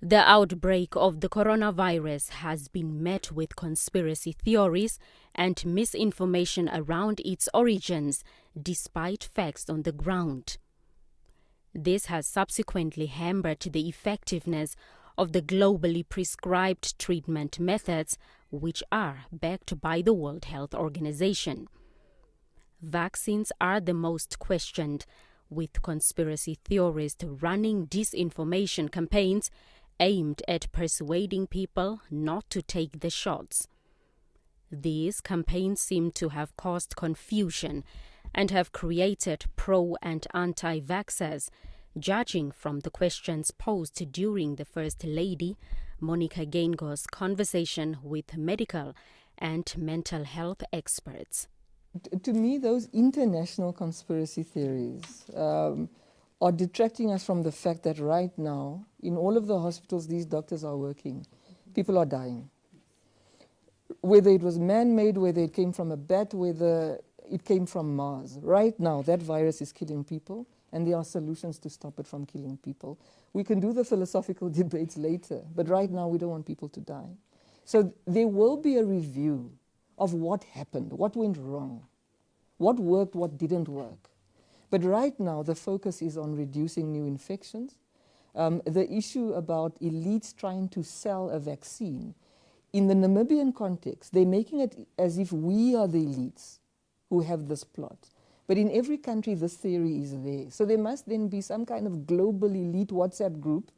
The outbreak of the coronavirus has been met with conspiracy theories and misinformation around its origins, despite facts on the ground. This has subsequently hampered the effectiveness of the globally prescribed treatment methods, which are backed by the World Health Organization. Vaccines are the most questioned, with conspiracy theorists running disinformation campaigns aimed at persuading people not to take the shots. These campaigns seem to have caused confusion and have created pro- and anti-vaxxers, judging from the questions posed during the First Lady, Monica Gaingo's conversation with medical and mental health experts. To me, those international conspiracy theories are detracting us from the fact that right now, in all of the hospitals these doctors are working, people are dying. Whether it was man-made, whether it came from a bat, whether it came from Mars. Right now, that virus is killing people, and there are solutions to stop it from killing people. We can do the philosophical debates later, but right now we don't want people to die. So there will be a review of what happened, what went wrong, what worked, what didn't work. But right now, the focus is on reducing new infections. The issue about elites trying to sell a vaccine, in the Namibian context, they're making it as if we are the elites who have this plot. But in every country, this theory is there. So there must then be some kind of global elite WhatsApp group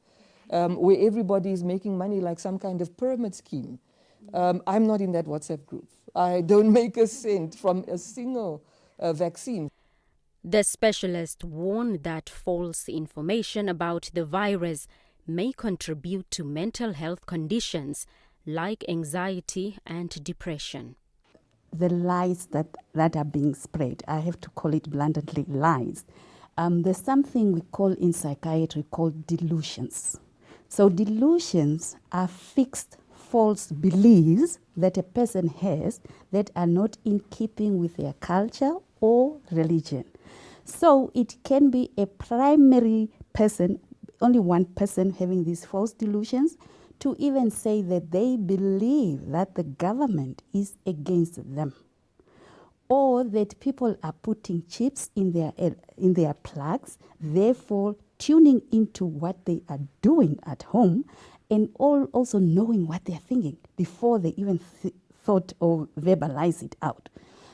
where everybody is making money like some kind of pyramid scheme. I'm not in that WhatsApp group. I don't make a cent from a single vaccine. The specialist warned that false information about the virus may contribute to mental health conditions like anxiety and depression. The lies that are being spread, I have to call it bluntly lies. There's something we call in psychiatry called delusions. So delusions are fixed false beliefs that a person has that are not in keeping with their culture or religion. So it can be a primary person, only one person having these false delusions, to even say that they believe that the government is against them, or that people are putting chips in their plugs, therefore tuning into what they are doing at home, and also knowing what they're thinking before they even thought or verbalize it out.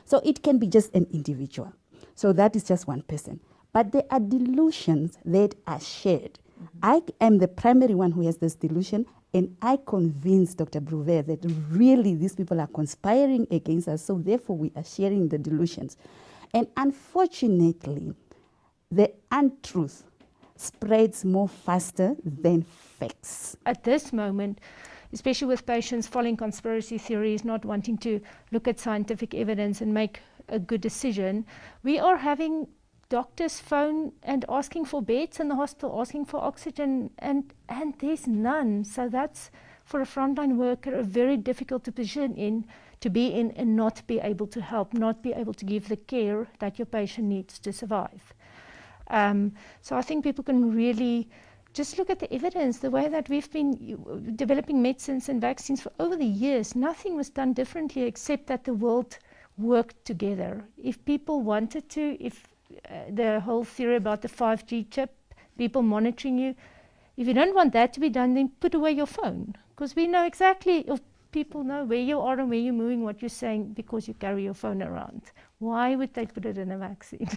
So it can be just an individual. So that is just one person. But there are delusions that are shared. I am the primary one who has this delusion, and I convinced Dr. Bruver that really these people are conspiring against us, so therefore we are sharing the delusions. And unfortunately, the untruth spreads more faster than facts. At this moment, especially with patients following conspiracy theories, not wanting to look at scientific evidence and make a good decision, we are having doctors phone and asking for beds in the hospital, asking for oxygen, and there's none. So that's, for a frontline worker, a very difficult position to be in and not be able to help, not be able to give the care that your patient needs to survive. So I think people can really just look at the evidence, the way that we've been developing medicines and vaccines for over the years. Nothing was done differently except that the world worked together. If people wanted to, if the whole theory about the 5G chip, people monitoring you, if you don't want that to be done, then put away your phone, because we know exactly, if people know where you are and where you're moving, what you're saying, because you carry your phone around. Why would they put it in a vaccine?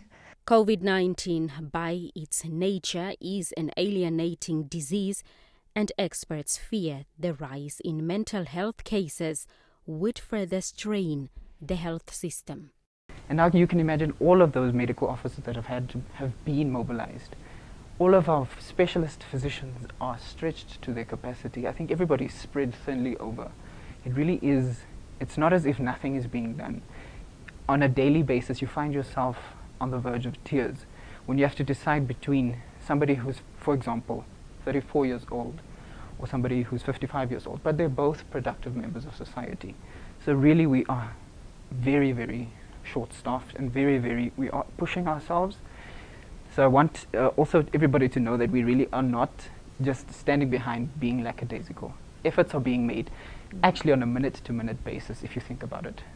COVID-19, by its nature, is an alienating disease, and experts fear the rise in mental health cases would further strain the health system. And now you can imagine all of those medical officers that have been mobilized. All of our specialist physicians are stretched to their capacity. I think everybody's spread thinly over. It really is, it's not as if nothing is being done. On a daily basis, you find yourself on the verge of tears when you have to decide between somebody who's, for example, 34 years old or somebody who's 55 years old, but they're both productive members of society. So really we are very, very short-staffed and we are pushing ourselves. So I want also everybody to know that we really are not just standing behind being lackadaisical. Efforts are being made, actually on a minute-to-minute basis, if you think about it.